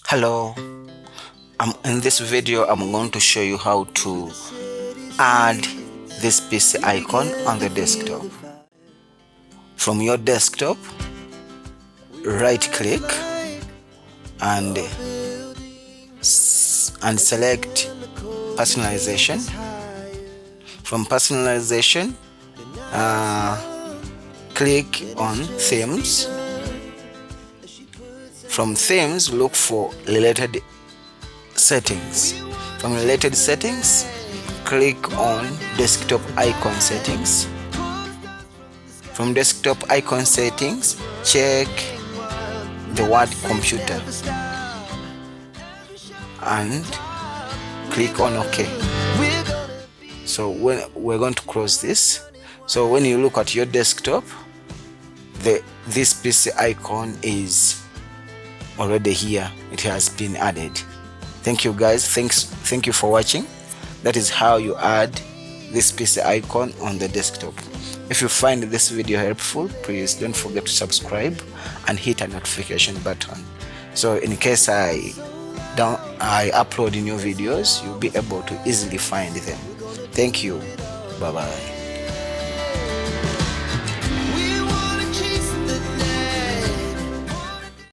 Hello, in this video I'm going to show you how to add this PC icon on the desktop. From your desktop, right click and select personalization. From personalization, click on themes. From themes, look for related settings. From related settings, click on desktop icon settings. From desktop icon settings, check the word computer and click on OK. So we're going to close this. So when you look at your desktop, this PC icon is already here. It has been added. Thank you guys. Thank you for watching. That is how you add this PC icon on the desktop. If you find this video helpful, please don't forget to subscribe and hit a notification button. So in case I upload new videos, you'll be able to easily find them. Thank you. Bye bye.